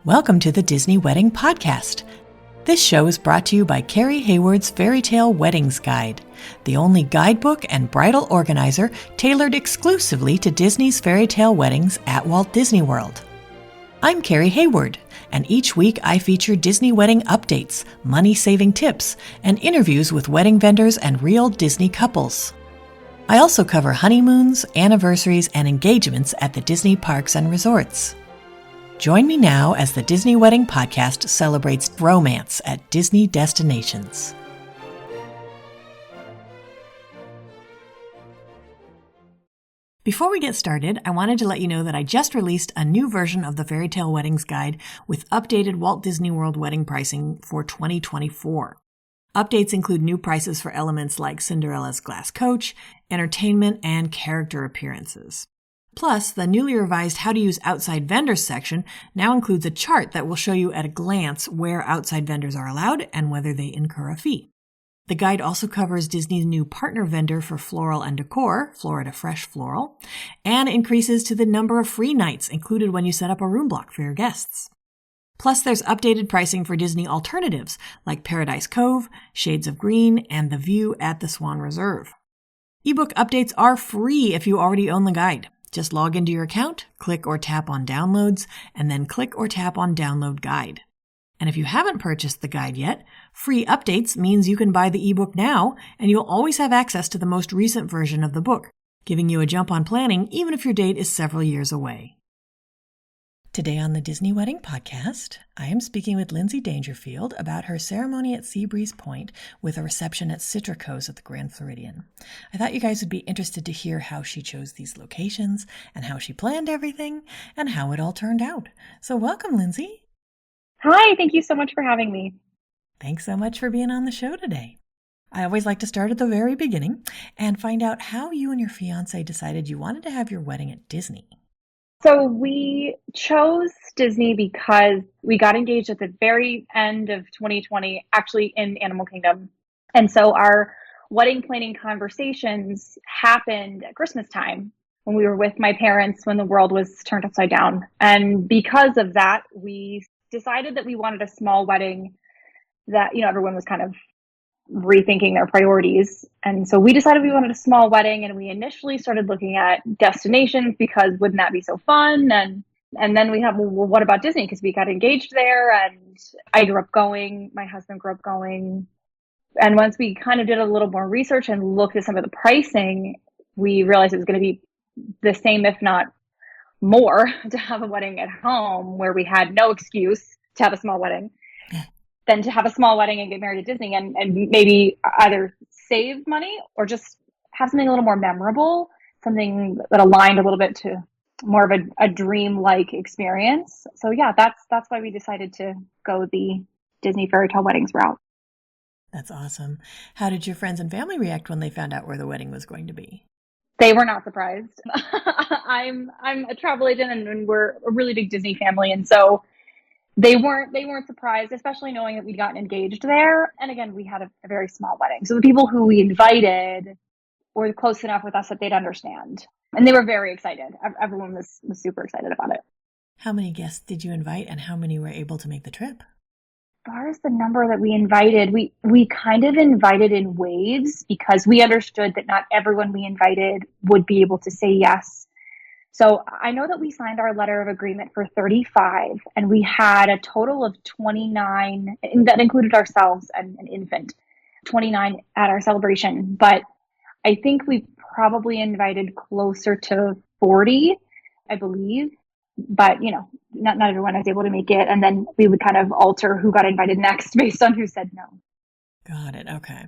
Welcome to the Disney Wedding Podcast. This show is brought to you by Carrie Hayward's Fairy Tale Weddings Guide, the only guidebook and bridal organizer tailored exclusively to Disney's fairy tale weddings at Walt Disney World. I'm Carrie Hayward, and each week I feature Disney wedding updates, money-saving tips, and interviews with wedding vendors and real Disney couples. I also cover honeymoons, anniversaries, and engagements at the Disney parks and resorts. Join me now as the Disney Wedding Podcast celebrates romance at Disney destinations. Before we get started, I wanted to let you know that I just released a new version of the Fairy Tale Weddings Guide with updated Walt Disney World wedding pricing for 2024. Updates include new prices for elements like Cinderella's glass coach, entertainment, and character appearances. Plus, the newly revised How to Use Outside Vendors section now includes a chart that will show you at a glance where outside vendors are allowed and whether they incur a fee. The guide also covers Disney's new partner vendor for floral and decor, Florida Fresh Floral, and increases to the number of free nights included when you set up a room block for your guests. Plus, there's updated pricing for Disney alternatives like Paradise Cove, Shades of Green, and The View at the Swan Reserve. Ebook updates are free if you already own the guide. Just log into your account, click or tap on Downloads, and then click or tap on Download Guide. And if you haven't purchased the guide yet, free updates means you can buy the ebook now, and you'll always have access to the most recent version of the book, giving you a jump on planning even if your date is several years away. Today on the Disney Wedding Podcast, I am speaking with Lyndsey Dangerfield about her ceremony at Seabreeze Point with a reception at Citricos at the Grand Floridian. I thought you guys would be interested to hear how she chose these locations and how she planned everything and how it all turned out. So welcome, Lyndsey. Hi, thank you so much for having me. Thanks so much for being on the show today. I always like to start at the very beginning and find out how you and your fiancé decided you wanted to have your wedding at Disney. So we chose Disney because we got engaged at the very end of 2020, actually in Animal Kingdom. And so our wedding planning conversations happened at Christmas time when we were with my parents when the world was turned upside down. And because of that, we decided that we wanted a small wedding that, everyone was kind of rethinking their priorities. And so we decided we wanted a small wedding, and we initially started looking at destinations because wouldn't that be so fun? And then we have, well, what about Disney? Because we got engaged there, and I grew up going, my husband grew up going. And once we kind of did a little more research and looked at some of the pricing, we realized it was going to be the same, if not more, to have a wedding at home where we had no excuse to have a small wedding than to have a small wedding and get married at Disney and maybe either save money or just have something a little more memorable, something that aligned a little bit to more of a dream-like experience. So yeah, that's why we decided to go the Disney fairy tale weddings route. That's awesome. How did your friends and family react when they found out where the wedding was going to be? They were not surprised. I'm a travel agent and we're a really big Disney family, and so they weren't surprised, especially knowing that we'd gotten engaged there. And again, we had a very small wedding. So the people who we invited were close enough with us that they'd understand. And they were very excited. Everyone was super excited about it. How many guests did you invite and how many were able to make the trip? As far as the number that we invited, we kind of invited in waves because we understood that not everyone we invited would be able to say yes. So I know that we signed our letter of agreement for 35, and we had a total of 29, and that included ourselves and an infant, 29 at our celebration. But I think we probably invited closer to 40, I believe. But, not everyone was able to make it. And then we would kind of alter who got invited next based on who said no. Got it. Okay.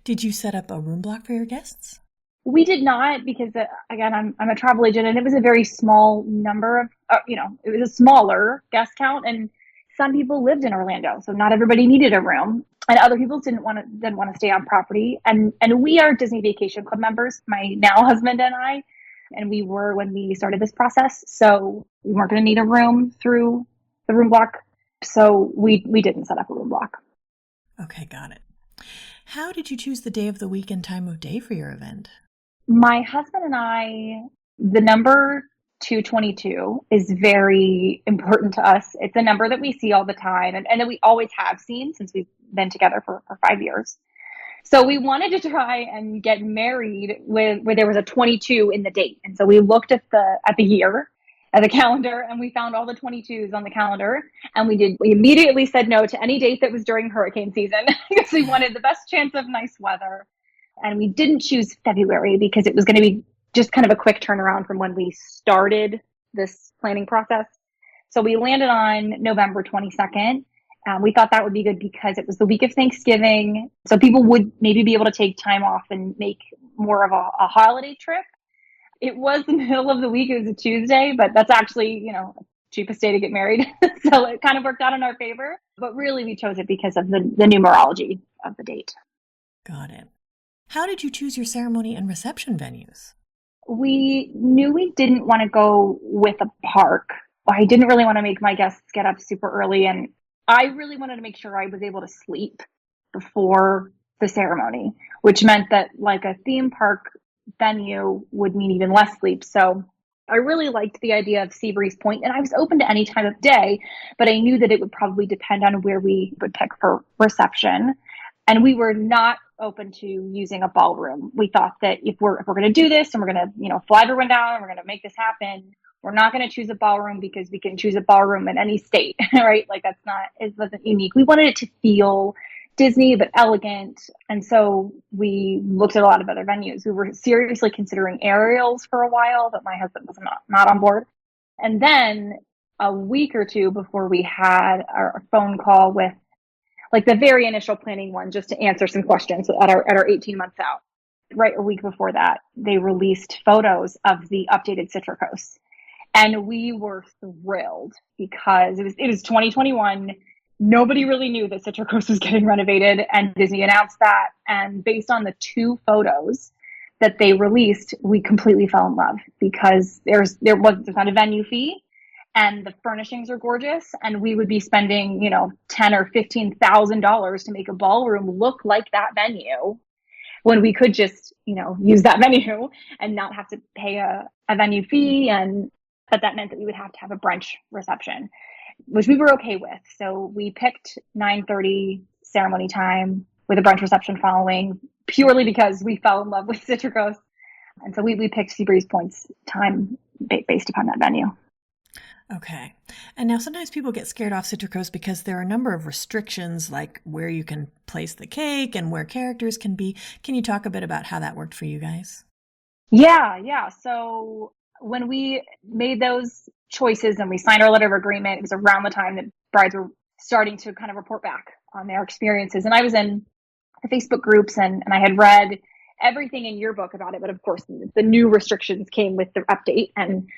Did you set up a room block for your guests? We did not because, again, I'm a travel agent, and it was a very small number of, it was a smaller guest count, and some people lived in Orlando, so not everybody needed a room, and other people didn't want to stay on property. And we are Disney Vacation Club members, my now husband and I, and we were when we started this process, so we weren't going to need a room through the room block, so we didn't set up a room block. Okay, got it. How did you choose the day of the week and time of day for your event? My husband and I, the number 222 is very important to us. It's a number that we see all the time and that we always have seen since we've been together for 5 years. So we wanted to try and get married where there was a 22 in the date. And so we looked at the year, at the calendar, and we found all the 22s on the calendar. And we immediately said no to any date that was during hurricane season because we wanted the best chance of nice weather. And we didn't choose February because it was going to be just kind of a quick turnaround from when we started this planning process. So we landed on November 22nd. We thought that would be good because it was the week of Thanksgiving. So people would maybe be able to take time off and make more of a holiday trip. It was the middle of the week. It was a Tuesday, but that's actually, cheapest day to get married. So it kind of worked out in our favor. But really, we chose it because of the numerology of the date. Got it. How did you choose your ceremony and reception venues? We knew we didn't want to go with a park. I didn't really want to make my guests get up super early, and I really wanted to make sure I was able to sleep before the ceremony, which meant that like a theme park venue would mean even less sleep. So I really liked the idea of Seabreeze Point, and I was open to any time of day, but I knew that it would probably depend on where we would pick for reception. And we were not open to using a ballroom. We thought that if we're going to do this and we're going to, fly everyone down and we're going to make this happen, we're not going to choose a ballroom because we can choose a ballroom in any state, right? Like it wasn't unique. We wanted it to feel Disney, but elegant. And so we looked at a lot of other venues. We were seriously considering Ariel's for a while, but my husband was not on board. And then a week or two before we had our phone call with like the very initial planning one, just to answer some questions at our 18 months out, right? A week before that, they released photos of the updated Citricos. And we were thrilled because it was 2021. Nobody really knew that Citricos was getting renovated, and Disney announced that. And based on the 2 photos that they released, we completely fell in love because there's not a venue fee, and the furnishings are gorgeous. And we would be spending, $10,000 or $15,000 to make a ballroom look like that venue when we could just, use that venue and not have to pay a venue fee. But that meant that we would have to have a brunch reception, which we were okay with. So we picked 9:30 ceremony time with a brunch reception following, purely because we fell in love with Citricos. And so we picked Seabreeze Point's time based upon that venue. Okay. And now sometimes people get scared off Citricos because there are a number of restrictions, like where you can place the cake and where characters can be. Can you talk a bit about how that worked for you guys? Yeah. So when we made those choices and we signed our letter of agreement, it was around the time that brides were starting to kind of report back on their experiences. And I was in the Facebook groups and I had read everything in your book about it. But of course, the new restrictions came with the update. And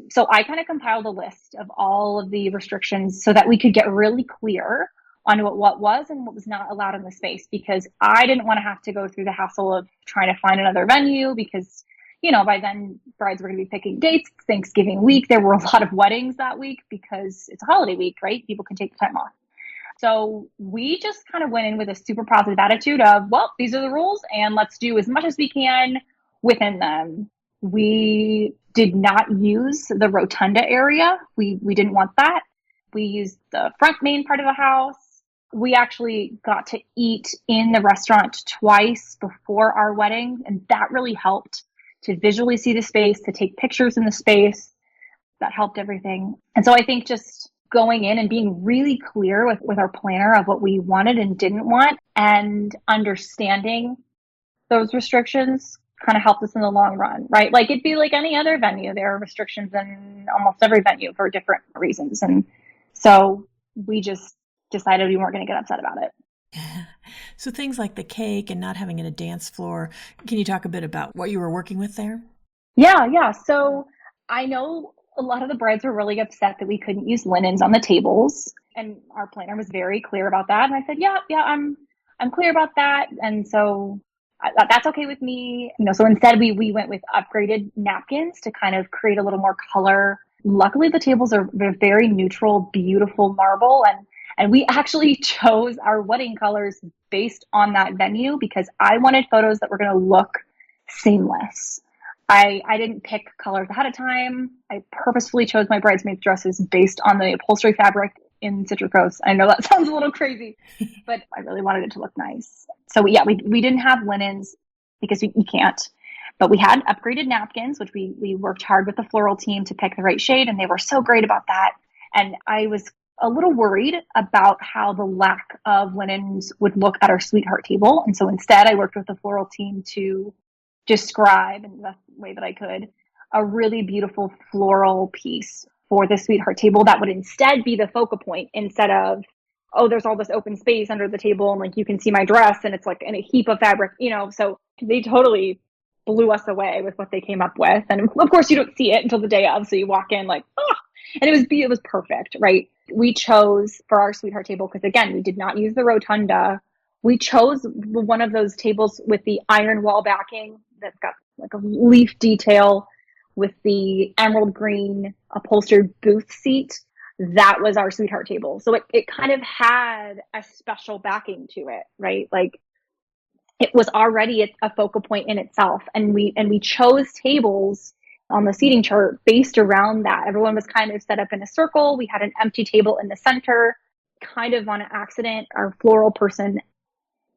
so I kind of compiled a list of all of the restrictions so that we could get really clear on what was and what was not allowed in the space, because I didn't want to have to go through the hassle of trying to find another venue because by then brides were going to be picking dates. Thanksgiving week, there were a lot of weddings that week because it's a holiday week, right? People can take the time off. So we just kind of went in with a super positive attitude of, well, these are the rules and let's do as much as we can within them. We did not use the rotunda area. We didn't want that. We used the front main part of the house. We actually got to eat in the restaurant twice before our wedding, and that really helped to visually see the space, to take pictures in the space. That helped everything. And so I think just going in and being really clear with our planner of what we wanted and didn't want, and understanding those restrictions kind of helped us in the long run, right? Like it'd be like any other venue. There are restrictions in almost every venue for different reasons. And so we just decided we weren't going to get upset about it. So things like the cake and not having it a dance floor, can you talk a bit about what you were working with there? Yeah. So I know a lot of the brides were really upset that we couldn't use linens on the tables. And our planner was very clear about that. And I said, yeah, I'm clear about that. And so that's okay with me. So instead we went with upgraded napkins to kind of create a little more color. Luckily, the tables are very neutral, beautiful marble. And we actually chose our wedding colors based on that venue because I wanted photos that were going to look seamless. I didn't pick colors ahead of time. I purposefully chose my bridesmaid dresses based on the upholstery fabric in Citricos. I know that sounds a little crazy, but I really wanted it to look nice. So yeah, we didn't have linens because you can't, but we had upgraded napkins, which we worked hard with the floral team to pick the right shade, and they were so great about that. And I was a little worried about how the lack of linens would look at our sweetheart table. And so instead I worked with the floral team to describe in the best way that I could a really beautiful floral piece for the sweetheart table that would instead be the focal point instead of, oh, there's all this open space under the table and like you can see my dress and it's like in a heap of fabric, so they totally blew us away with what they came up with. And of course you don't see it until the day of, so you walk in like, oh, and it was perfect, right? We chose for our sweetheart table, because again, we did not use the rotunda. We chose one of those tables with the iron wall backing that's got like a leaf detail with the emerald green upholstered booth seat. That was our sweetheart table. So it kind of had a special backing to it, right? Like it was already a focal point in itself. And we chose tables on the seating chart based around that. Everyone was kind of set up in a circle. We had an empty table in the center. Kind of on an accident, our floral person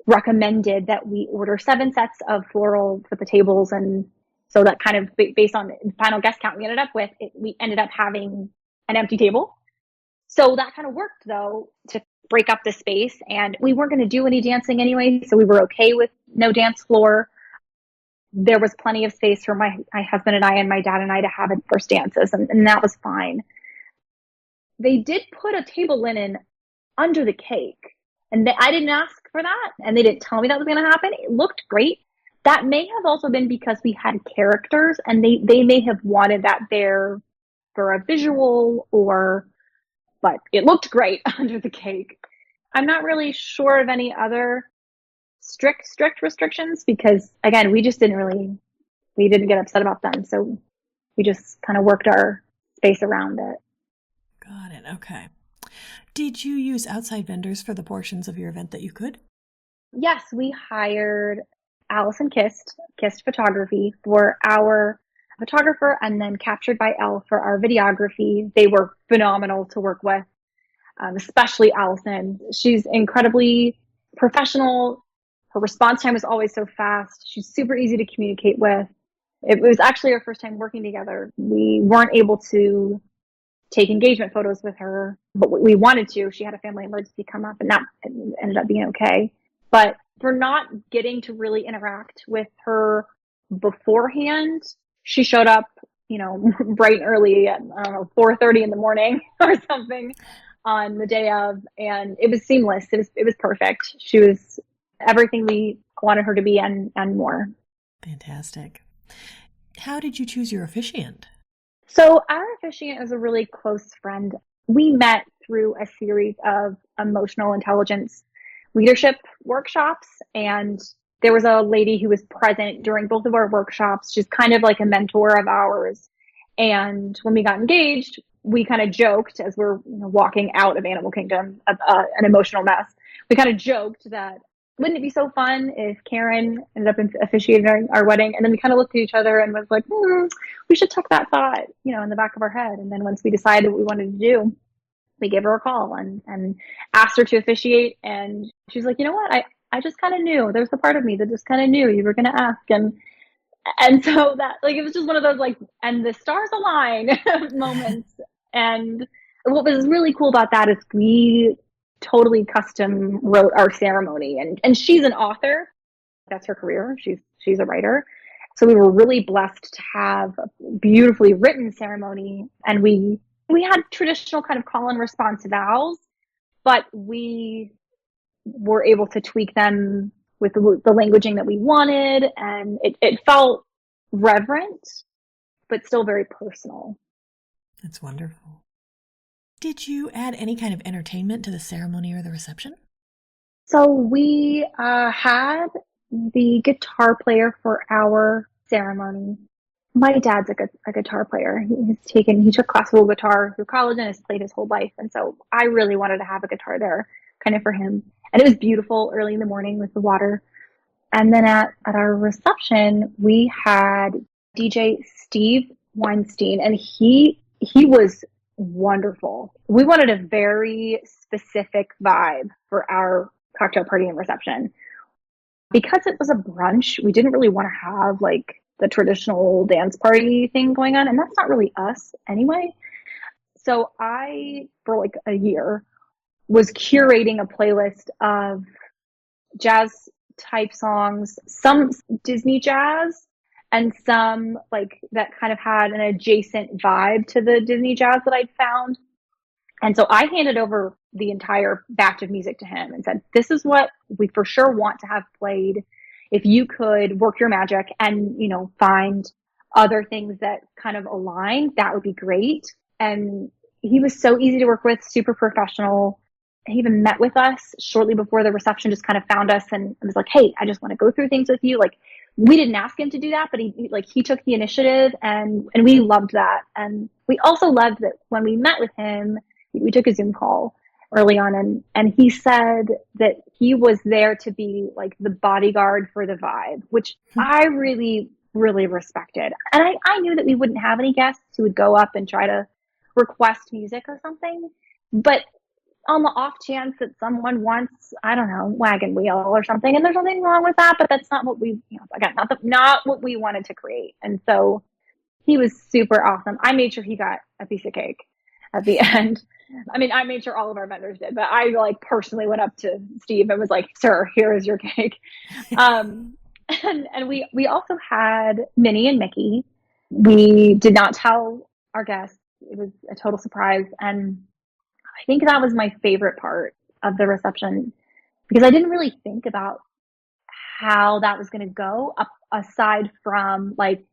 recommended that we order 7 sets of floral for the tables. And so that kind of based on the final guest count we ended up with, we ended up having an empty table. So that kind of worked though to break up the space, and we weren't going to do any dancing anyway. So we were okay with no dance floor. There was plenty of space for my husband and I and my dad and I to have first dances, and that was fine. They did put a table linen under the cake, and I didn't ask for that, and they didn't tell me that was going to happen. It looked great. That may have also been because we had characters, and they may have wanted that there for a visual, but it looked great under the cake. I'm not really sure of any other strict restrictions, because again, we didn't get upset about them. So we just kind of worked our space around it. Got it. Okay. Did you use outside vendors for the portions of your event that you could? Yes, we hired Allison Kist Photography for our photographer, and then Captured by Elle for our videography. They were phenomenal to work with, especially Allison. She's incredibly professional. Her response time was always so fast. She's super easy to communicate with. It was actually our first time working together. We weren't able to take engagement photos with her, but we wanted to. She had a family emergency come up, and that ended up being okay. But for not getting to really interact with her beforehand, she showed up, bright and early at, 4:30 in the morning or something on the day of, and it was seamless. It was perfect. She was everything we wanted her to be and more. Fantastic. How did you choose your officiant? So our officiant is a really close friend. We met through a series of emotional intelligence leadership workshops, and there was a lady who was present during both of our workshops. She's kind of like a mentor of ours. And when we got engaged, we kind of joked as we're walking out of Animal Kingdom, an emotional mess. We kind of joked that, wouldn't it be so fun if Karen ended up officiating our wedding? And then we kind of looked at each other and was like, we should tuck that thought, in the back of our head. And then once we decided what we wanted to do, we gave her a call and asked her to officiate. And she's like, you know what? I just kind of knew. There's the part of me that just kind of knew you were going to ask. And so that, like, it was just one of those, like, and the stars align moments. And what was really cool about that is we totally custom wrote our ceremony, and she's an author. That's her career. She's a writer. So we were really blessed to have a beautifully written ceremony, and we had traditional kind of call and response vows, but we were able to tweak them with the languaging that we wanted, and it felt reverent, but still very personal. That's wonderful. Did you add any kind of entertainment to the ceremony or the reception? So we had the guitar player for our ceremony. My dad's a guitar player. He took classical guitar through college and has played his whole life. And so I really wanted to have a guitar there kind of for him. And it was beautiful early in the morning with the water. And then at our reception, we had DJ Steve Weinstein, and he was wonderful. We wanted a very specific vibe for our cocktail party and reception. Because it was a brunch, we didn't really want to have like the traditional dance party thing going on, and that's not really us anyway. So I, for like a year, was curating a playlist of jazz type songs, some Disney jazz, and some like that kind of had an adjacent vibe to the Disney jazz that I'd found. And so I handed over the entire batch of music to him and said, this is what we for sure want to have played. If you could work your magic and, you know, find other things that kind of align, that would be great. And he was so easy to work with, super professional. He even met with us shortly before the reception, just kind of found us and was like, hey, I just want to go through things with you. Like, we didn't ask him to do that, but he took the initiative, and we loved that. And we also loved that when we met with him, we took a Zoom call early on, and he said that he was there to be like the bodyguard for the vibe, which I really, really respected. And I knew that we wouldn't have any guests who would go up and try to request music or something, but on the off chance that someone wants, I don't know, wagon wheel or something, and there's nothing wrong with that, but that's not what we, you know, again, not what we wanted to create. And so he was super awesome. I made sure he got a piece of cake at the end. I mean, I made sure all of our vendors did, but I like personally went up to Steve and was like, sir, here is your cake. And we also had Minnie and Mickey. We did not tell our guests. It was a total surprise. And I think that was my favorite part of the reception, because I didn't really think about how that was going to go aside from like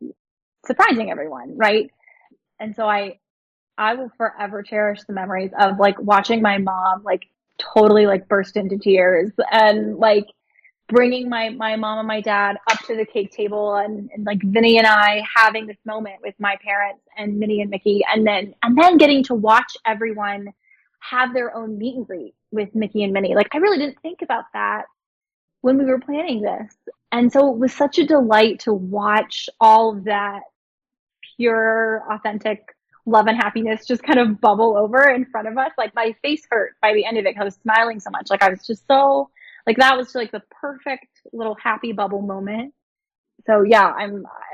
surprising everyone. Right. And so I will forever cherish the memories of like watching my mom like totally like burst into tears, and like bringing my mom and my dad up to the cake table, and like Vinny and I having this moment with my parents and Minnie and Mickey, and then getting to watch everyone have their own meet and greet with Mickey and Minnie. Like, I really didn't think about that when we were planning this. And so it was such a delight to watch all of that pure, authentic love and happiness just kind of bubble over in front of us. Like, my face hurt by the end of it because I was smiling so much. Like, I was just so, like, that was like the perfect little happy bubble moment. So yeah,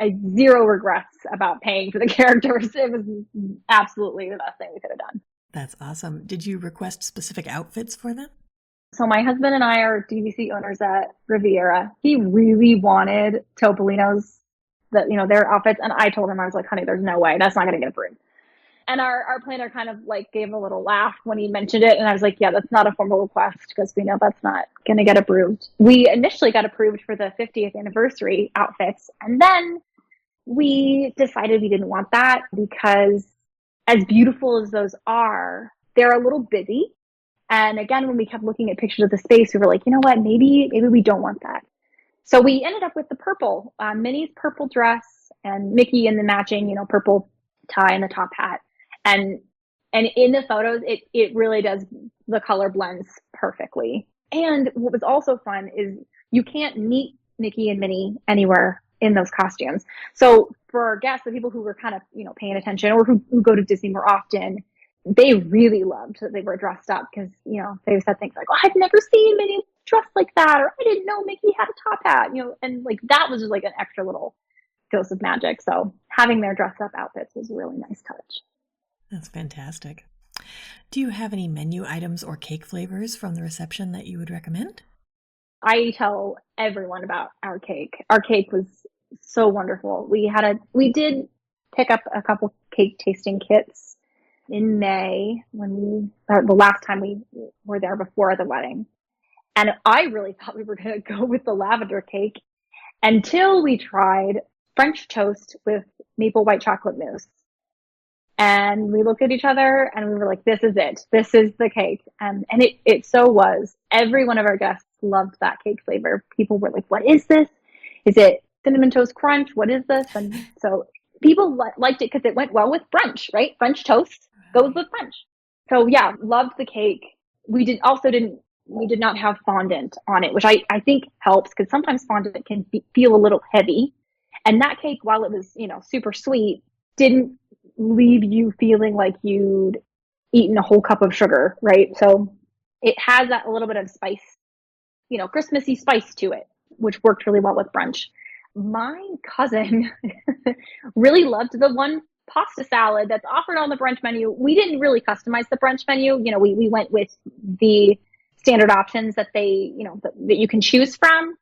I zero regrets about paying for the characters. It was absolutely the best thing we could have done. That's awesome. Did you request specific outfits for them? So my husband and I are DVC owners at Riviera. He really wanted Topolino's, their outfits. And I told him, I was like, honey, there's no way. That's not going to get approved. And our planner kind of like gave a little laugh when he mentioned it. And I was like, yeah, that's not a formal request because we know that's not going to get approved. We initially got approved for the 50th anniversary outfits. And then we decided we didn't want that because as beautiful as those are, they're a little busy. And again, when we kept looking at pictures of the space, we were like, you know what, maybe we don't want that. So we ended up with the purple, Minnie's purple dress and Mickey in the matching, purple tie and the top hat. And in the photos, it really does, the color blends perfectly. And what was also fun is you can't meet Mickey and Minnie anywhere in those costumes. So for our guests, the people who were kind of, paying attention or who go to Disney more often, they really loved that they were dressed up because, they said things like, oh, I've never seen Minnie dressed like that, or I didn't know Mickey had a top hat, and like that was just like an extra little dose of magic. So having their dressed up outfits was a really nice touch. That's fantastic. Do you have any menu items or cake flavors from the reception that you would recommend? I tell everyone about our cake. Our cake was so wonderful. We did pick up a couple cake tasting kits in May the last time we were there before the wedding. And I really thought we were going to go with the lavender cake until we tried French toast with maple white chocolate mousse. And we looked at each other and we were like, this is it. This is the cake. And it so was. Every one of our guests loved that cake flavor. People were like, what is this? Is it cinnamon toast crunch? What is this? And so people liked it because it went well with brunch, right? French toast goes with brunch. So yeah, loved the cake. We did not have fondant on it, which I think helps because sometimes fondant can feel a little heavy. And that cake, while it was, super sweet, didn't leave you feeling like you'd eaten a whole cup of sugar, right? So it has that a little bit of spice, Christmassy spice to it, which worked really well with brunch. My cousin really loved the one pasta salad that's offered on the brunch menu. We didn't really customize the brunch menu. We went with the standard options that that you can choose from.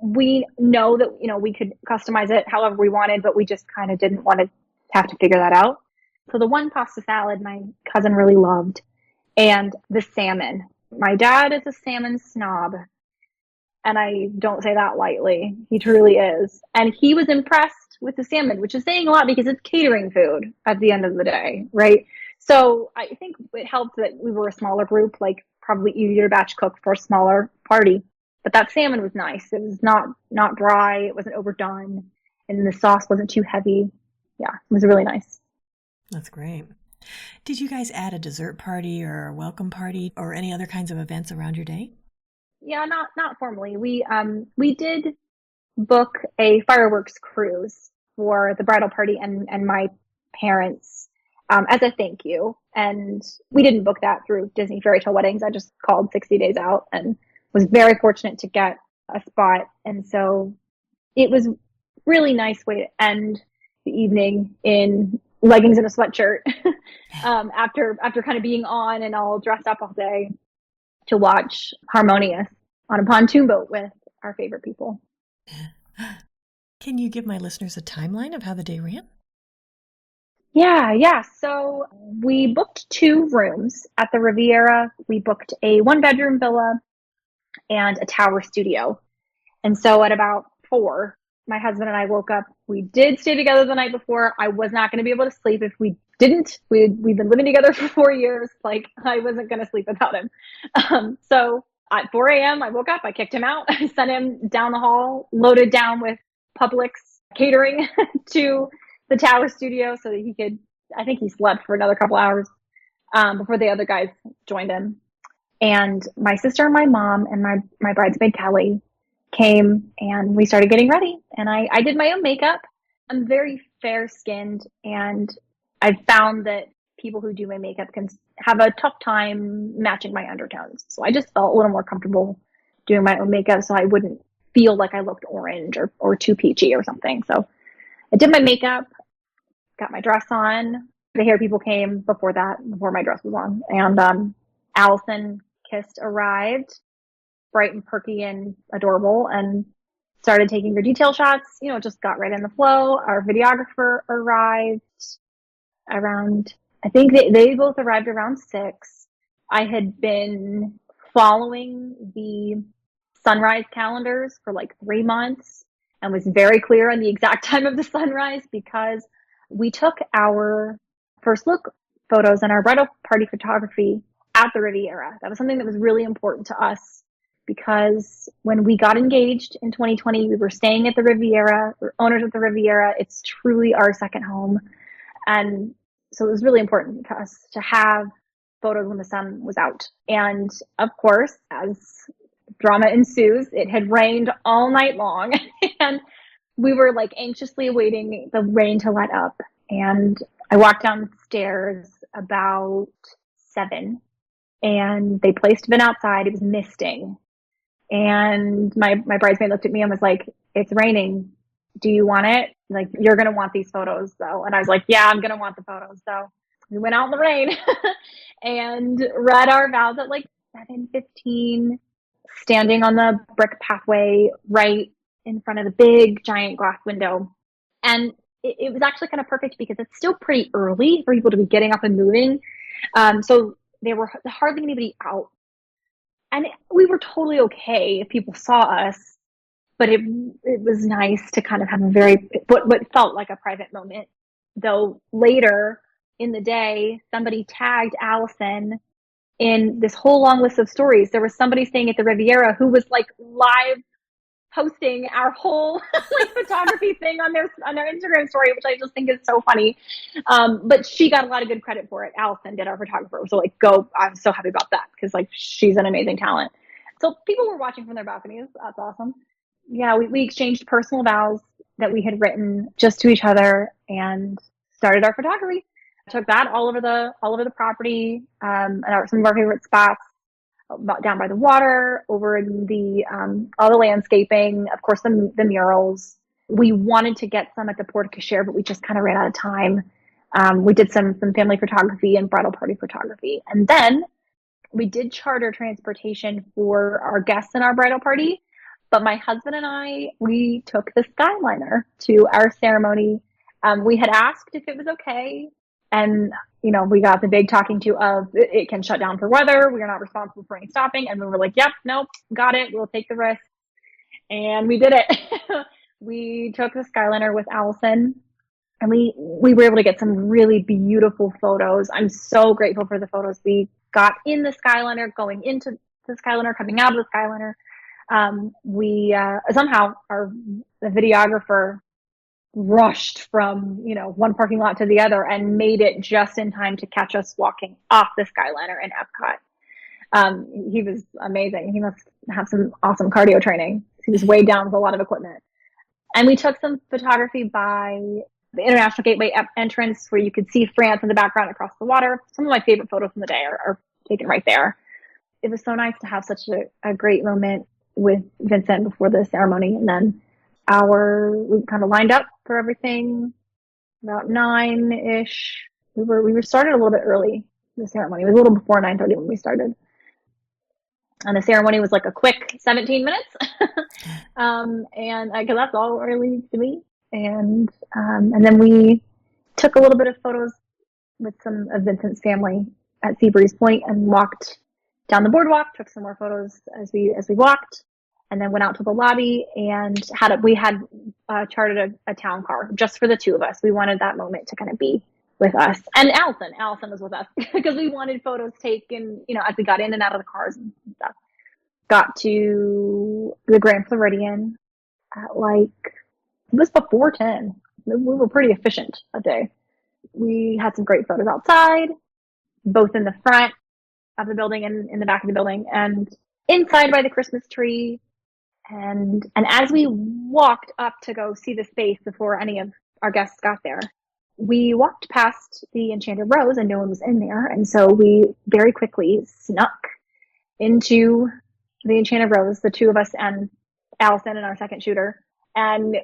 We know that, we could customize it however we wanted, but we just kind of didn't want to have to figure that out. So the one pasta salad my cousin really loved, and the salmon. My dad is a salmon snob, and I don't say that lightly. He truly is. And he was impressed with the salmon, which is saying a lot because it's catering food at the end of the day, right? So I think it helped that we were a smaller group, like probably easier to batch cook for a smaller party. But that salmon was nice. It was not dry. It wasn't overdone. And the sauce wasn't too heavy. Yeah, it was really nice. That's great. Did you guys add a dessert party or a welcome party or any other kinds of events around your day? Yeah, not formally. We did book a fireworks cruise for the bridal party and my parents as a thank you. And we didn't book that through Disney Fairy Tale Weddings. I just called 60 days out and was very fortunate to get a spot. And so it was really nice way to end the evening in leggings and a sweatshirt after kind of being on and all dressed up all day to watch Harmonious on a pontoon boat with our favorite people. Can you give my listeners a timeline of how the day ran? Yeah. So we booked 2 rooms at the Riviera. We booked a 1-bedroom villa and a tower studio. And so at about 4, my husband and I woke up. We did stay together the night before. I was not going to be able to sleep if we didn't. We've been living together for 4 years. Like, I wasn't going to sleep without him. So at 4 a.m., I woke up. I kicked him out. I sent him down the hall, loaded down with Publix catering to the tower studio so that he could, I think he slept for another couple hours before the other guys joined him. And my sister and my mom and my bridesmaid Kelly came and we started getting ready. And I did my own makeup. I'm very fair skinned, and I've found that people who do my makeup can have a tough time matching my undertones. So I just felt a little more comfortable doing my own makeup so I wouldn't feel like I looked orange or too peachy or something. So I did my makeup, got my dress on. The hair people came before my dress was on. And Allison Kist arrived, bright and perky and adorable, and started taking her detail shots, just got right in the flow. Our videographer arrived around, I think they both arrived around 6. I had been following the sunrise calendars for like 3 months and was very clear on the exact time of the sunrise because we took our first look photos and our bridal party photography at the Riviera. That was something that was really important to us because when we got engaged in 2020, we were staying at the Riviera. We're owners of the Riviera. It's truly our second home. And so it was really important to us to have photos when the sun was out. And of course, as drama ensues, it had rained all night long and we were like anxiously awaiting the rain to let up. And I walked downstairs about 7 and they placed Vin outside. It was misting. And my bridesmaid looked at me and was like, "It's raining. Do you want it? Like, you're going to want these photos though." And I was like, "Yeah, I'm going to want the photos." So we went out in the rain and read our vows at like 7:15, standing on the brick pathway right in front of the big giant glass window. And it was actually kind of perfect because it's still pretty early for people to be getting up and moving. So there were hardly anybody out. And we were totally okay if people saw us, but it was nice to kind of have a what felt like a private moment. Though later in the day, somebody tagged Allison in this whole long list of stories. There was somebody staying at the Riviera who was like live posting our whole like photography thing on their Instagram story, which I just think is so funny. But she got a lot of good credit for it. Allison did, our photographer. So like, I'm so happy about that because like she's an amazing talent. So people were watching from their balconies. That's awesome. Yeah, we exchanged personal vows that we had written just to each other and started our photography. Took that all over the property, and some of our favorite spots, down by the water, over in the all the landscaping, of course the murals. We wanted to get some at the Port Cochere, but we just kind of ran out of time. We did some family photography and bridal party photography, and then we did charter transportation for our guests in our bridal party. But my husband and I, we took the Skyliner to our ceremony. We had asked if it was okay. And, we got the big talking to of it can shut down for weather. We are not responsible for any stopping. And we were like, yep, nope, got it. We'll take the risk. And we did it. We took the Skyliner with Allison, and we were able to get some really beautiful photos. I'm so grateful for the photos we got in the Skyliner, going into the Skyliner, coming out of the Skyliner. We somehow the videographer rushed from one parking lot to the other and made it just in time to catch us walking off the Skyliner in Epcot. He was amazing. He must have some awesome cardio training. He was weighed down with a lot of equipment. And we took some photography by the International Gateway entrance, where you could see France in the background across the water. Some of my favorite photos from the day are taken right there. It was so nice to have such a great moment with Vincent before the ceremony. And then we kind of lined up for everything about 9-ish. We were started a little bit early. The ceremony was a little before 9:30 when we started. And the ceremony was like a quick 17 minutes. And because that's all it really needs to be. And then we took a little bit of photos with some of Vincent's family at Seabreeze Point and walked down the boardwalk, took some more photos as we walked, and then went out to the lobby and we had chartered a town car just for the two of us. We wanted that moment to kind of be with us. And Allison was with us because we wanted photos taken, as we got in and out of the cars and stuff. Got to the Grand Floridian at it was before 10. We were pretty efficient that day. We had some great photos outside, both in the front of the building and in the back of the building, and inside by the Christmas tree. And as we walked up to go see the space before any of our guests got there, we walked past the Enchanted Rose and no one was in there. And so we very quickly snuck into the Enchanted Rose, the two of us and Allison and our second shooter. And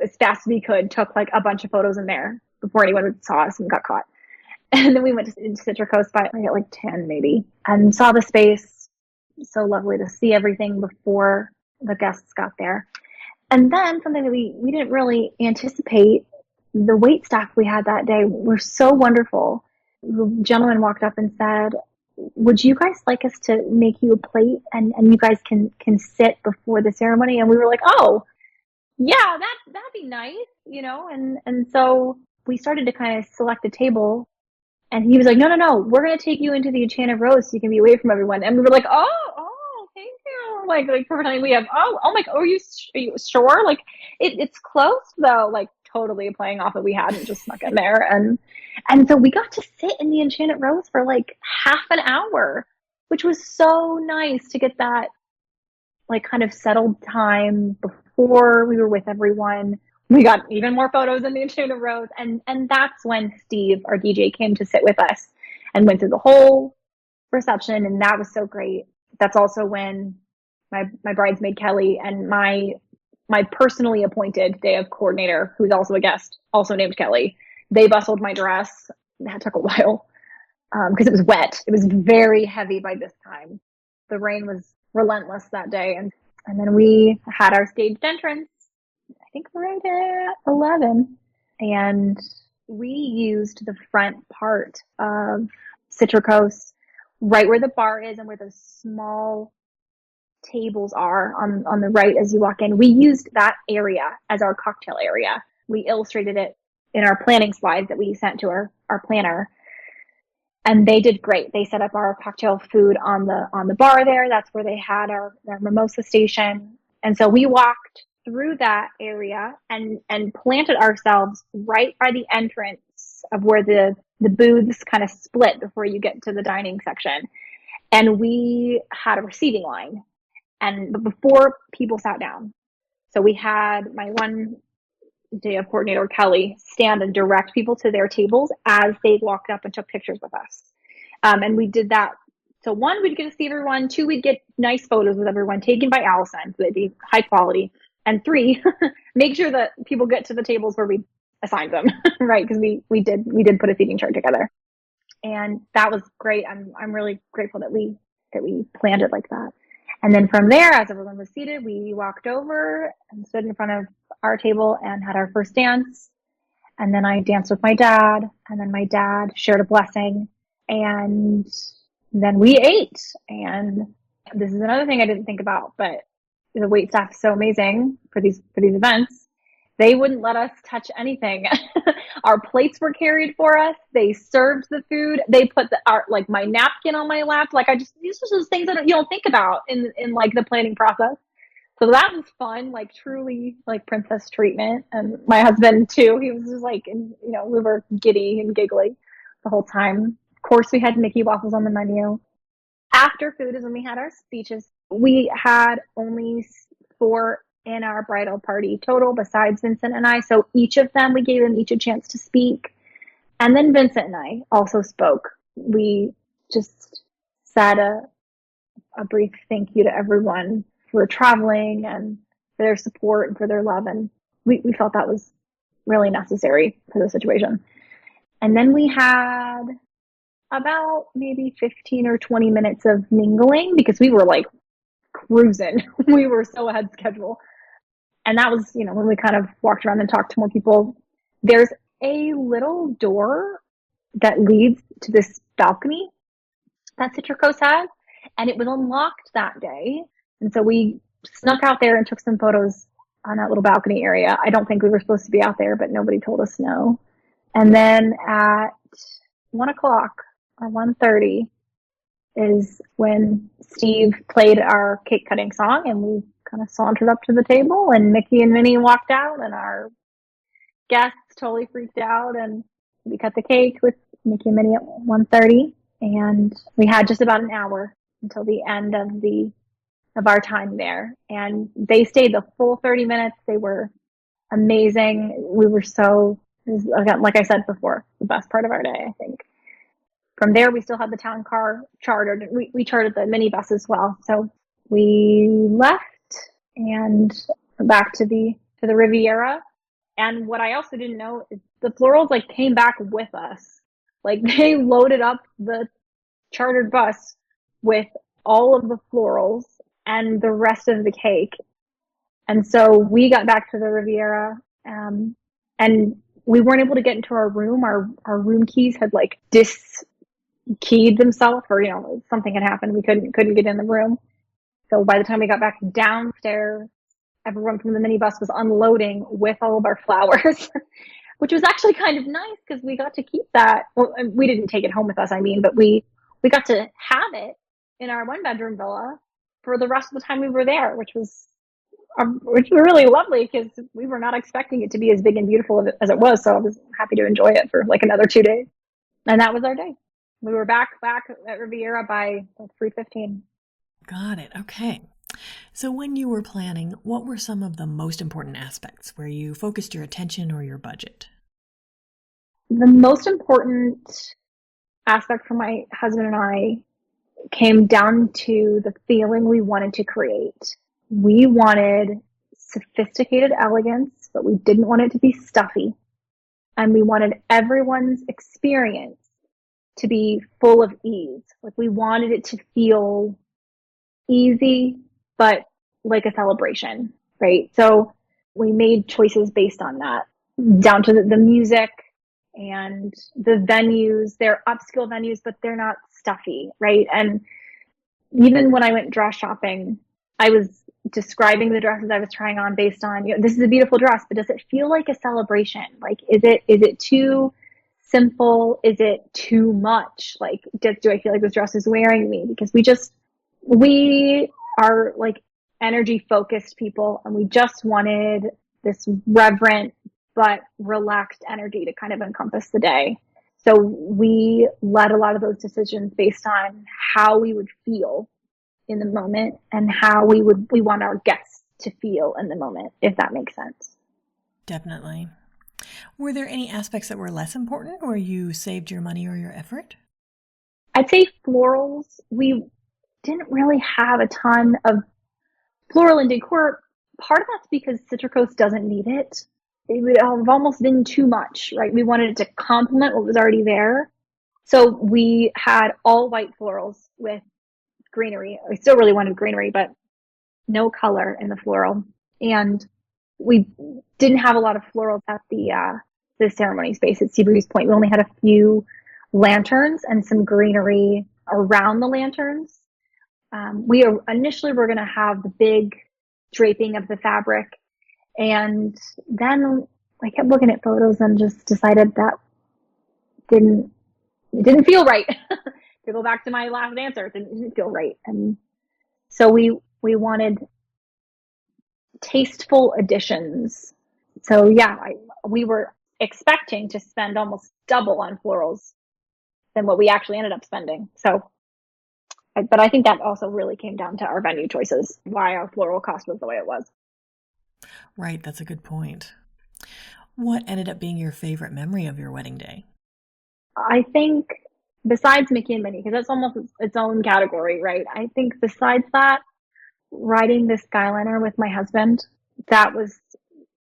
as fast as we could, took a bunch of photos in there before anyone saw us and got caught. And then we went to Citricos by 10 maybe, and saw the space. So lovely to see everything before the guests got there. And then something that we didn't really anticipate, the wait staff we had that day were so wonderful. The gentleman walked up and said, would you guys like us to make you a plate and you guys can sit before the ceremony? And we were like, oh, yeah, that'd be nice, and so we started to kind of select a table, and he was like, no, we're going to take you into the Enchanted Rose so you can be away from everyone. And we were like, oh, thank you. Like pretending we have, oh my God, are you sure? It's close though, totally playing off that we hadn't just snuck in there. And so we got to sit in the Enchanted Rose for half an hour, which was so nice to get that kind of settled time before we were with everyone. We got even more photos in the Enchanted Rose. And that's when Steve, our DJ, came to sit with us and went through the whole reception. And that was so great. That's also when my bridesmaid, Kelly, and my personally appointed day of coordinator, who's also a guest, also named Kelly, they bustled my dress. That took a while because it was wet. It was very heavy by this time. The rain was relentless that day. And then we had our staged entrance, I think right at 11. And we used the front part of Citricos, right where the bar is and where the small tables are on the right as you walk in. We used that area as our cocktail area. We illustrated it in our planning slides that we sent to our planner. And they did great. They set up our cocktail food on the bar there. That's where they had our mimosa station. And so we walked through that area and planted ourselves right by the entrance of where the booths kind of split before you get to the dining section. And we had a receiving line. But before people sat down, So we had my one day of coordinator, Kelly, stand and direct people to their tables as they walked up and took pictures with us. And we did that. So one, we'd get to see everyone. Two, we'd get nice photos with everyone taken by Allison, so they'd be high quality. And three, make sure that people get to the tables where we assigned them, right? Because we did put a seating chart together, and that was great. I'm really grateful that we planned it like that. And then from there, as everyone was seated, we walked over and stood in front of our table and had our first dance. And then I danced with my dad, and then my dad shared a blessing, and then we ate. And this is another thing I didn't think about, but the wait staff is so amazing for these events. They wouldn't let us touch anything. Our plates were carried for us. They served the food. They put my napkin on my lap. These are just things that you don't think about in like the planning process. So that was fun, like truly like princess treatment. And my husband too, he was just like, we were giddy and giggly the whole time. Of course, we had Mickey waffles on the menu. After food is when we had our speeches. We had only 4 in our bridal party total besides Vincent and I. So each of them, we gave them each a chance to speak. And then Vincent and I also spoke. We just said a brief thank you to everyone for traveling and for their support and for their love. And we felt that was really necessary for the situation. And then we had about maybe 15 or 20 minutes of mingling because we were like cruising. We were so ahead schedule. And that was, when we kind of walked around and talked to more people. There's a little door that leads to this balcony that Citricos has, and it was unlocked that day. And so we snuck out there and took some photos on that little balcony area. I don't think we were supposed to be out there, but nobody told us no. And then at 1 o'clock or 1:30 is when Steve played our cake cutting song, and we kind of sauntered up to the table, and Mickey and Minnie walked out, and our guests totally freaked out, and we cut the cake with Mickey and Minnie at 1:30, and we had just about an hour until the end of our time there, and they stayed the full 30 minutes. They were amazing. We were like I said before, the best part of our day, I think. From there, we still had the town car chartered. We chartered the minibus as well. So we left and back to the Riviera. And what I also didn't know is the florals came back with us. They loaded up the chartered bus with all of the florals and the rest of the cake. And so we got back to the Riviera, and we weren't able to get into our room. Our room keys had diskeyed themselves, or something had happened. We couldn't get in the room. So by the time we got back downstairs, everyone from the minibus was unloading with all of our flowers, which was actually kind of nice because we got to keep that. Well, we didn't take it home with us, but we got to have it in our 1-bedroom villa for the rest of the time we were there, which was really lovely because we were not expecting it to be as big and beautiful as it was. So I was happy to enjoy it for another 2 days. And that was our day. We were back at Riviera by 3:15. Got it. Okay. So when you were planning, what were some of the most important aspects where you focused your attention or your budget? The most important aspect for my husband and I came down to the feeling we wanted to create. We wanted sophisticated elegance, but we didn't want it to be stuffy. And we wanted everyone's experience to be full of ease. We wanted it to feel easy, but like a celebration, right? So we made choices based on that, down to the music and the venues. They're upscale venues, but they're not stuffy, right? And even when I went dress shopping, I was describing the dresses I was trying on based on, this is a beautiful dress, but does it feel like a celebration? Is it too simple? Is it too much? Do I feel like this dress is wearing me? Because we are energy focused people, and we just wanted this reverent but relaxed energy to kind of encompass the day. So we led a lot of those decisions based on how we would feel in the moment and how we want our guests to feel in the moment, if that makes sense. Definitely. Were there any aspects that were less important where you saved your money or your effort? I'd say florals. We didn't really have a ton of floral and decor. Part of that's because Citricos doesn't need it. It would have almost been too much, right? We wanted it to complement what was already there. So we had all white florals with greenery. I still really wanted greenery, but no color in the floral. And we didn't have a lot of florals at the ceremony space at Seabreeze Point. We only had a few lanterns and some greenery around the lanterns. We initially were going to have the big draping of the fabric, and then I kept looking at photos and just decided that it didn't feel right. To go back to my last answer, it didn't feel right, and so we wanted tasteful additions. So yeah, we were expecting to spend almost double on florals than what we actually ended up spending. So, but I think that also really came down to our venue choices, why our floral cost was the way it was. Right, that's a good point. What ended up being your favorite memory of your wedding day? I think besides Mickey and Minnie, because that's almost its own category, right? I think besides that, riding the Skyliner with my husband, that was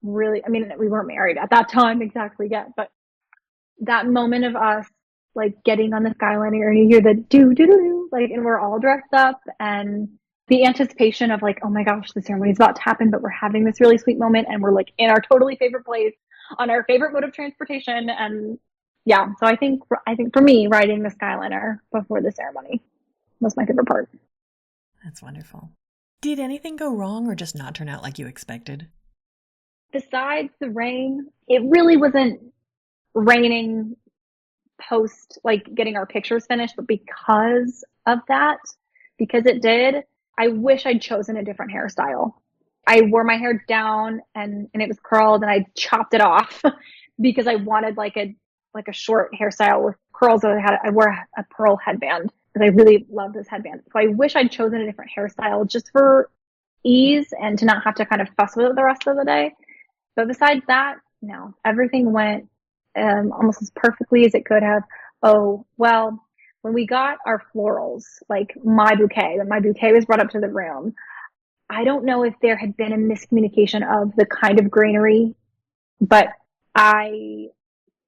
really, I mean, we weren't married at that time exactly yet, but that moment of us like getting on the Skyliner and you hear the do do do, like, and we're all dressed up, and the anticipation of like, oh my gosh, the ceremony is about to happen, but we're having this really sweet moment and we're like in our totally favorite place on our favorite mode of transportation. And yeah, so I think for me, riding the Skyliner before the ceremony was my favorite part. That's wonderful. Did anything go wrong or just not turn out like you expected? Besides the rain, it really wasn't raining post like getting our pictures finished, but because it did, I wish I'd chosen a different hairstyle. I wore my hair down and it was curled, and I chopped it off because I wanted like a short hairstyle with curls. So I wore a pearl headband because I really love this headband. So I wish I'd chosen a different hairstyle just for ease and to not have to kind of fuss with it the rest of the day. But besides that, no, everything went almost as perfectly as it could have. Oh, well, when we got our florals, like my bouquet was brought up to the room. I don't know if there had been a miscommunication of the kind of greenery, but I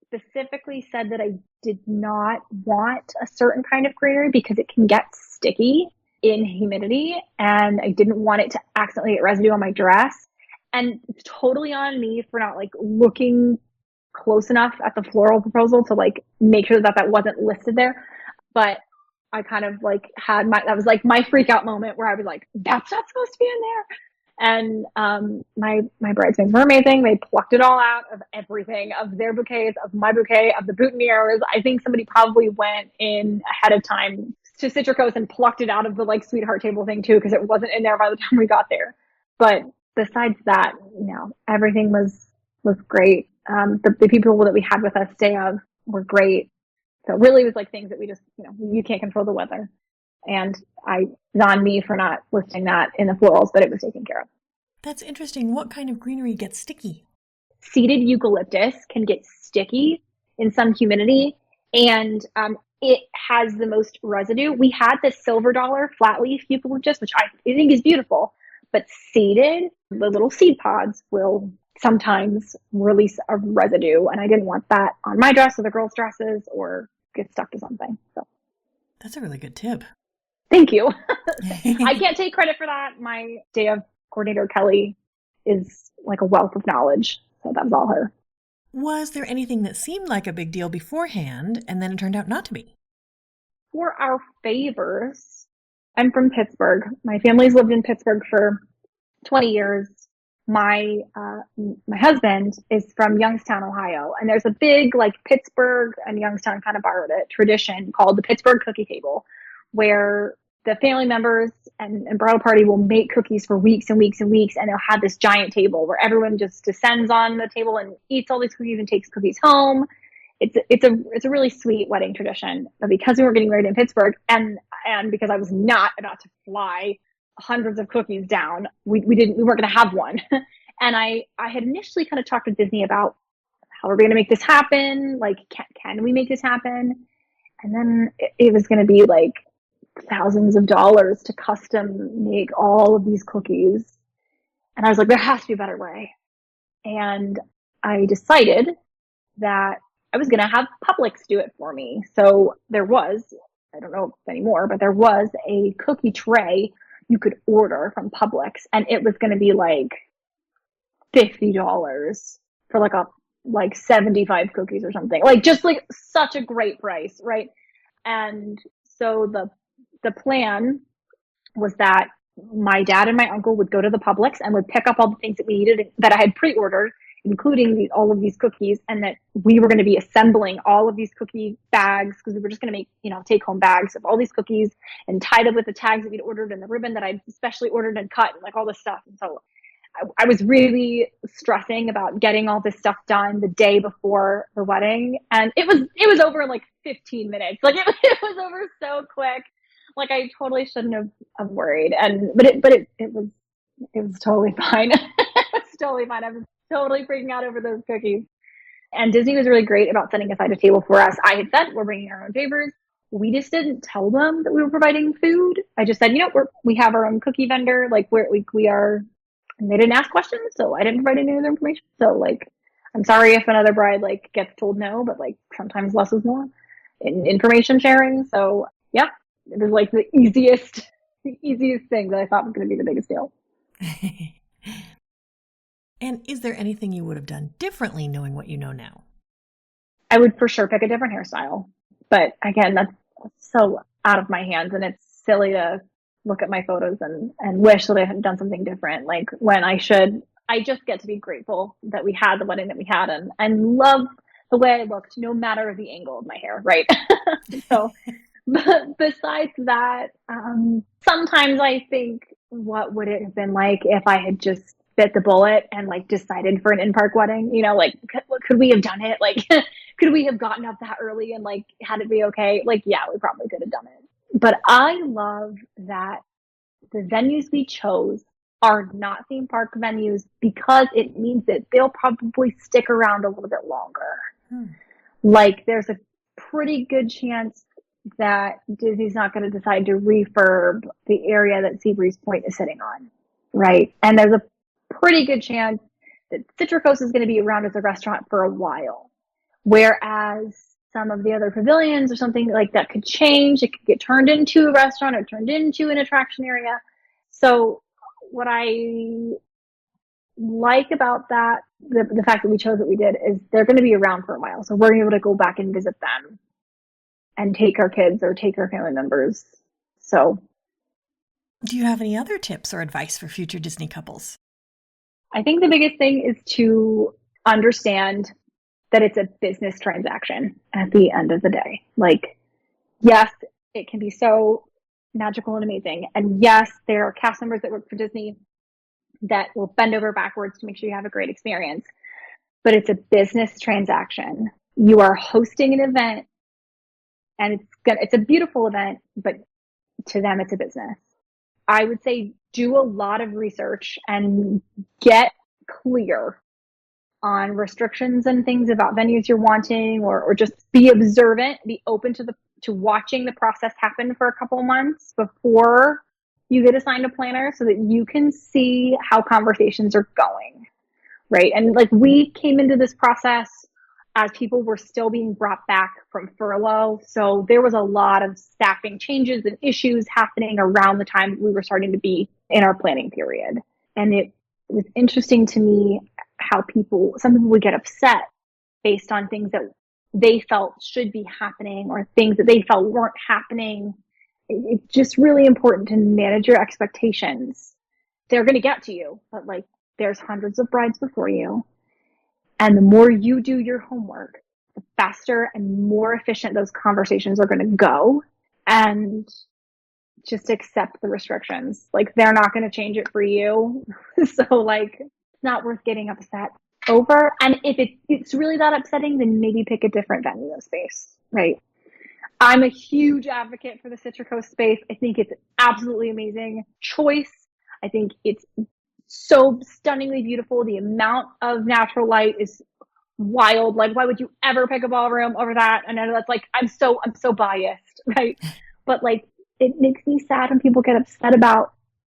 specifically said that I did not want a certain kind of greenery because it can get sticky in humidity, and I didn't want it to accidentally get residue on my dress. And it's totally on me for not like looking close enough at the floral proposal to like make sure that wasn't listed there. But I kind of like that was like my freak out moment where I was like, that's not supposed to be in there. And my bridesmaids were amazing. They plucked it all out of everything, of their bouquets, of my bouquet, of the boutonnieres. I think somebody probably went in ahead of time to Citricos and plucked it out of the like sweetheart table thing too, because it wasn't in there by the time we got there. But besides that, everything was great. The people that we had with us stay of were great. So it really was like things that we just, you can't control the weather. And it's on me for not listing that in the florals, but it was taken care of. That's interesting. What kind of greenery gets sticky? Seeded eucalyptus can get sticky in some humidity, and it has the most residue. We had the silver dollar flat leaf eucalyptus, which I think is beautiful, but seeded, the little seed pods will sometimes release a residue, and I didn't want that on my dress or the girls' dresses or get stuck to something. So that's a really good tip. Thank you. I can't take credit for that. My day of coordinator, Kelly, is like a wealth of knowledge. So that was all her. Was there anything that seemed like a big deal beforehand and then it turned out not to be? For our favors, I'm from Pittsburgh. My family's lived in Pittsburgh for 20 years. My husband is from Youngstown, Ohio. And there's a big like Pittsburgh and Youngstown kind of borrowed it tradition called the Pittsburgh cookie table, where the family members and bridal party will make cookies for weeks and weeks and weeks, and they'll have this giant table where everyone just descends on the table and eats all these cookies and takes cookies home. It's a really sweet wedding tradition. But because we were getting married in Pittsburgh and because I was not about to fly hundreds of cookies down. We weren't going to have one. And I had initially kind of talked with Disney about how are we going to make this happen? Like, can we make this happen? And then it was going to be like thousands of dollars to custom make all of these cookies. And I was like, there has to be a better way. And I decided that I was going to have Publix do it for me. So there was, I don't know anymore, but there was a cookie tray you could order from Publix, and it was going to be like $50 for like 75 cookies or something. Like, just like such a great price, right? And so the plan was that my dad and my uncle would go to the Publix and would pick up all the things that we needed that I had pre-ordered, including all of these cookies, and that we were going to be assembling all of these cookie bags, because we were just going to make, take home bags of all these cookies and tie them with the tags that we'd ordered and the ribbon that I'd specially ordered and cut and like all this stuff. And so I was really stressing about getting all this stuff done the day before the wedding. And it was over in like 15 minutes. Like it was over so quick. Like I totally shouldn't have worried. But it was totally fine. It was totally fine. I was totally freaking out over those cookies. And Disney was really great about setting aside a table for us. I had said we're bringing our own favors. We just didn't tell them that we were providing food. I just said, we have our own cookie vendor. Like we are. And they didn't ask questions, so I didn't provide any other information. So, like, I'm sorry if another bride, like, gets told no, but, like, sometimes less is more in information sharing. So, yeah, it was, like, the easiest thing that I thought was going to be the biggest deal. And is there anything you would have done differently knowing what you know now? I would for sure pick a different hairstyle. But, again, that's so out of my hands, and it's silly to look at my photos and wish that I had done something different. Like when I just get to be grateful that we had the wedding that we had and love the way I looked, no matter the angle of my hair. Right. So, but besides that, sometimes I think, what would it have been like if I had just bit the bullet and like decided for an in-park wedding, like, could we have done it? Like, could we have gotten up that early and like, had it be okay? Like, yeah, we probably could have done it. But I love that the venues we chose are not theme park venues, because it means that they'll probably stick around a little bit longer. Like there's a pretty good chance that Disney's not going to decide to refurb the area that Seabreeze Point is sitting on, right? And there's a pretty good chance that Citricos is going to be around as a restaurant for a while. Whereas some of the other pavilions or something like that could change. It could get turned into a restaurant or turned into an attraction area. So what I like about that, the fact that we chose what we did, is they're going to be around for a while. So we're able to go back and visit them and take our kids or take our family members. So, do you have any other tips or advice for future Disney couples? I think the biggest thing is to understand that it's a business transaction at the end of the day. Like, yes, it can be so magical and amazing. And yes, there are cast members that work for Disney that will bend over backwards to make sure you have a great experience. But it's a business transaction. You are hosting an event, and it's a beautiful event, but to them, it's a business. I would say do a lot of research and get clear on restrictions and things about venues you're wanting, or just be observant, be open to watching the process happen for a couple of months before you get assigned a planner, so that you can see how conversations are going, right? And like, we came into this process as people were still being brought back from furlough. So there was a lot of staffing changes and issues happening around the time we were starting to be in our planning period. And it was interesting to me how some people would get upset based on things that they felt should be happening or things that they felt weren't happening. It's just really important to manage your expectations. They're going to get to you, but like, there's hundreds of brides before you. And the more you do your homework, the faster and more efficient those conversations are going to go. And just accept the restrictions. Like, they're not going to change it for you. So like, it's not worth getting upset over. And if it's really that upsetting, then maybe pick a different venue space, right? I'm a huge advocate for the Citricos space. I think it's an absolutely amazing choice. I think it's so stunningly beautiful. The amount of natural light is wild. Like, why would you ever pick a ballroom over that? And I know that's like, I'm so biased, right? But like, it makes me sad when people get upset about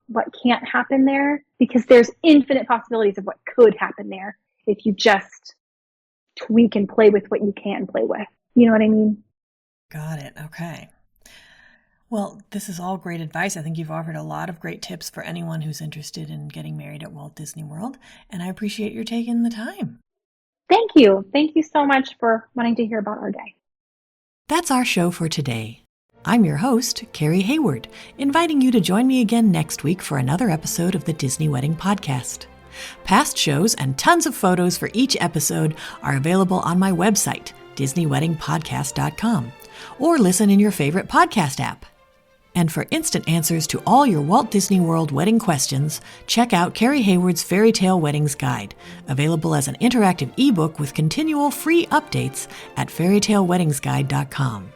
what can't happen there, because there's infinite possibilities of what could happen there if you just tweak and play with what you can play with. You know what I mean? Got it. Okay. Well, this is all great advice. I think you've offered a lot of great tips for anyone who's interested in getting married at Walt Disney World, and I appreciate your taking the time. Thank you. Thank you so much for wanting to hear about our day. That's our show for today. I'm your host, Carrie Hayward, inviting you to join me again next week for another episode of the Disney Wedding Podcast. Past shows and tons of photos for each episode are available on my website, DisneyWeddingPodcast.com, or listen in your favorite podcast app. And for instant answers to all your Walt Disney World wedding questions, check out Carrie Hayward's Fairy Tale Weddings Guide, available as an interactive ebook with continual free updates at fairytaleweddingsguide.com.